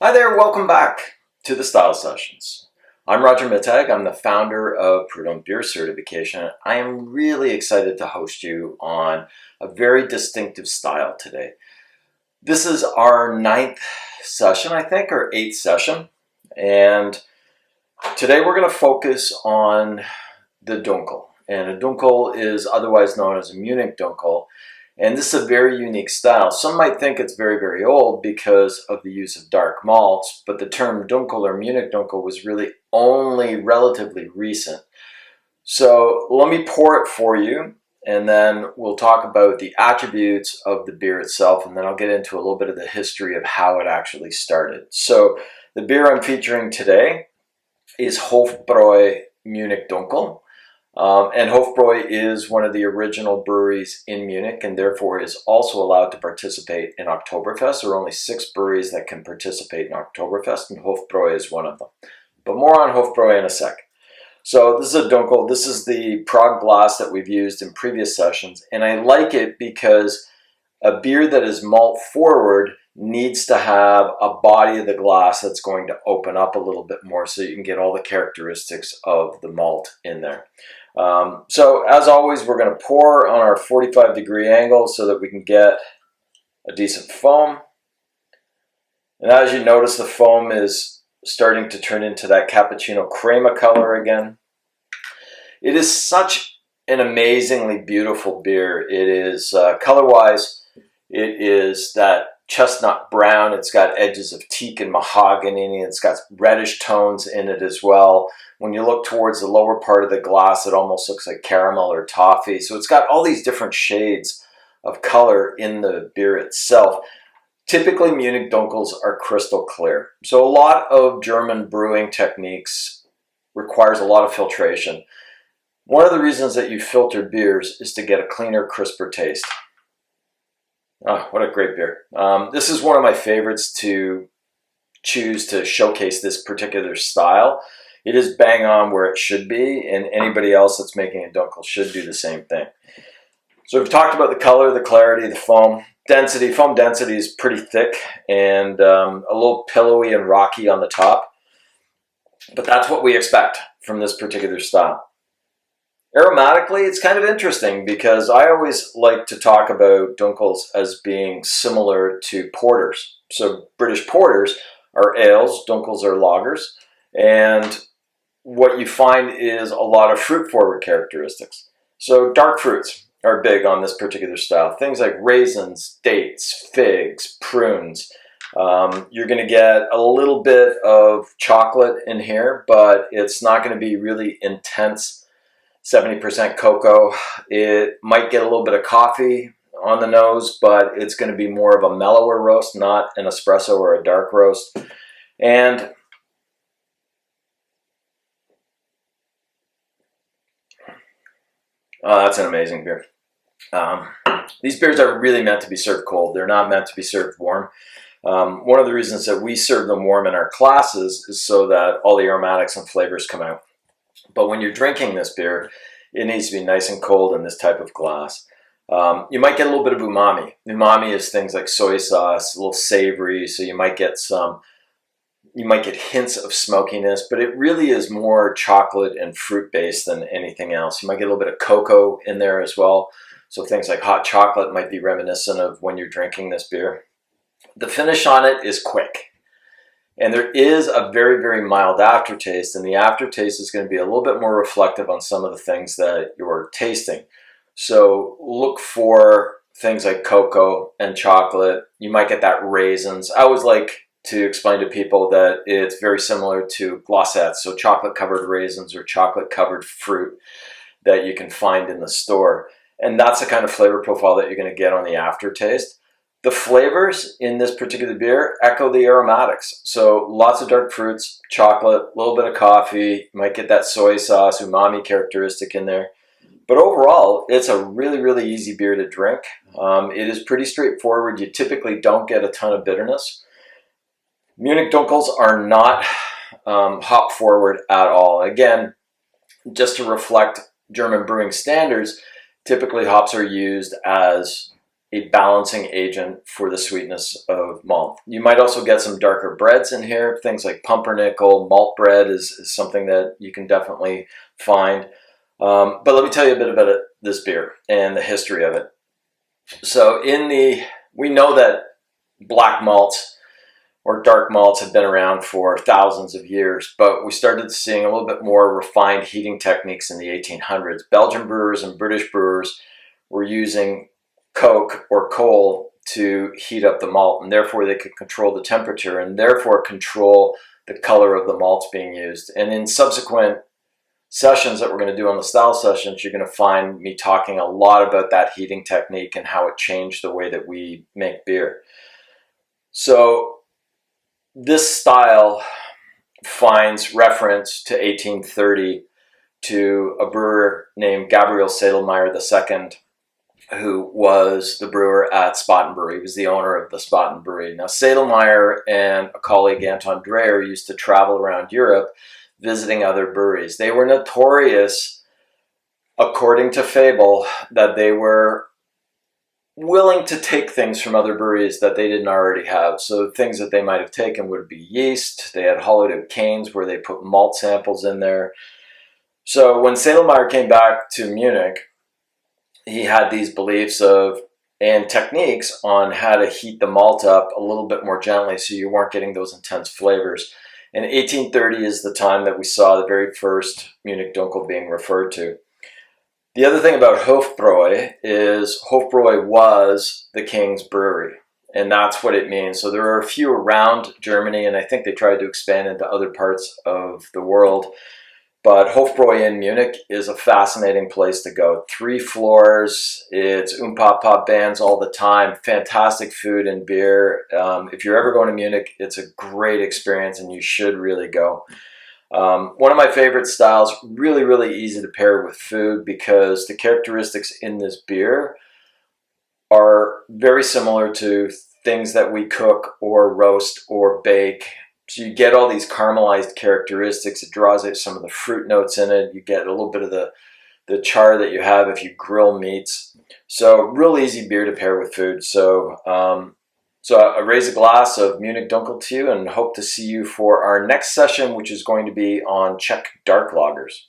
Hi there, welcome back to the Style Sessions. I'm Roger Mittag. I'm the founder of Prud'homme Beer Certification. I am really excited to host you on a very distinctive style today. This is our ninth session, I think, or eighth session. And today we're going to focus on the Dunkel. And a Dunkel is otherwise known as a Munich Dunkel. And this is a very unique style. Some might think it's very, very old because of the use of dark malts, but the term Dunkel or Munich Dunkel was really only relatively recent. So let me pour it for you, and then we'll talk about the attributes of the beer itself, and then I'll get into a little bit of the history of how it actually started. So the beer I'm featuring today is Hofbräu Munich Dunkel. And Hofbräu is one of the original breweries in Munich and therefore is also allowed to participate in Oktoberfest. There are only 6 breweries that can participate in Oktoberfest, and Hofbräu is one of them. But more on Hofbräu in a sec. So this is a Dunkel. This is the Prague glass that we've used in previous sessions, and I like it because a beer that is malt forward needs to have a body of the glass that's going to open up a little bit more so you can get all the characteristics of the malt in there. So as always, we're going to pour on our 45-degree angle so that we can get a decent foam. And as you notice, the foam is starting to turn into that cappuccino crema color again. It is such an amazingly beautiful beer. It is, color-wise, it is that chestnut brown. It's got edges of teak and mahogany. It's got reddish tones in it as well. When you look towards the lower part of the glass, it almost looks like caramel or toffee. So it's got all these different shades of color in the beer itself. Typically, Munich Dunkels are crystal clear. So a lot of German brewing techniques requires a lot of filtration. One of the reasons that you filter beers is to get a cleaner, crisper taste. Oh, what a great beer. This is one of my favorites to choose to showcase this particular style. It is bang on where it should be, and anybody else that's making a Dunkel should do the same thing. So we've talked about the color, the clarity, the foam density. Foam density is pretty thick and a little pillowy and rocky on the top, but that's what we expect from this particular style. Aromatically, it's kind of interesting because I always like to talk about Dunkels as being similar to porters. So British porters are ales, Dunkels are lagers, and what you find is a lot of fruit-forward characteristics. So dark fruits are big on this particular style. Things like raisins, dates, figs, prunes. You're going to get a little bit of chocolate in here, but it's not going to be really intense. 70% cocoa. It might get a little bit of coffee on the nose, but it's going to be more of a mellower roast, not an espresso or a dark roast. And that's an amazing beer. These beers are really meant to be served cold. They're not meant to be served warm. One of the reasons that we serve them warm in our classes is so that all the aromatics and flavors come out. But when you're drinking this beer, it needs to be nice and cold in this type of glass. You might get a little bit of umami. Umami is things like soy sauce, a little savory, so you might get hints of smokiness, but it really is more chocolate and fruit based than anything else. You might get a little bit of cocoa in there as well. So things like hot chocolate might be reminiscent of when you're drinking this beer. The finish on it is quick. And there is a very, very mild aftertaste, and the aftertaste is going to be a little bit more reflective on some of the things that you're tasting. So look for things like cocoa and chocolate. You might get that raisins. I always like to explain to people that it's very similar to glacettes, so chocolate-covered raisins or chocolate-covered fruit that you can find in the store. And that's the kind of flavor profile that you're going to get on the aftertaste. The flavors in this particular beer echo the aromatics. So lots of dark fruits, chocolate, a little bit of coffee. You might get that soy sauce, umami characteristic in there. But overall, it's a really, really easy beer to drink. It is pretty straightforward. You typically don't get a ton of bitterness. Munich Dunkels are not hop forward at all. Again, just to reflect German brewing standards, typically hops are used as a balancing agent for the sweetness of malt. You might also get some darker breads in here. Things like pumpernickel, malt bread is something that you can definitely find. But let me tell you a bit about this beer and the history of it. So we know that black malts or dark malts have been around for thousands of years, but we started seeing a little bit more refined heating techniques in the 1800s. Belgian brewers and British brewers were using coke or coal to heat up the malt, and therefore they could control the temperature and therefore control the color of the malts being used. And in subsequent sessions that we're going to do on the style sessions, you're going to find me talking a lot about that heating technique and how it changed the way that we make beer. So this style finds reference to 1830 to a brewer named Gabriel Sedlmayr II, who was the brewer at Spaten Brewery. He was the owner of the Spaten Brewery. Now, Sedlmayr and a colleague, Anton Dreyer, used to travel around Europe visiting other breweries. They were notorious, according to fable, that they were willing to take things from other breweries that they didn't already have. So things that they might have taken would be yeast. They had hollowed out canes where they put malt samples in there. So when Sedlmayr came back to Munich, he had these beliefs and techniques on how to heat the malt up a little bit more gently so you weren't getting those intense flavors. And 1830 is the time that we saw the very first Munich Dunkel being referred to. The other thing about Hofbräu is Hofbräu was the king's brewery, and that's what it means. So there are a few around Germany, and I think they tried to expand into other parts of the world. But Hofbräu in Munich is a fascinating place to go. 3 floors, it's Pop bands all the time, fantastic food and beer. If you're ever going to Munich, it's a great experience and you should really go. One of my favorite styles, really, really easy to pair with food because the characteristics in this beer are very similar to things that we cook or roast or bake. So you get all these caramelized characteristics. It draws out some of the fruit notes in it. You get a little bit of the char that you have if you grill meats. So real easy beer to pair with food. So I raise a glass of Munich Dunkel to you and hope to see you for our next session, which is going to be on Czech dark lagers.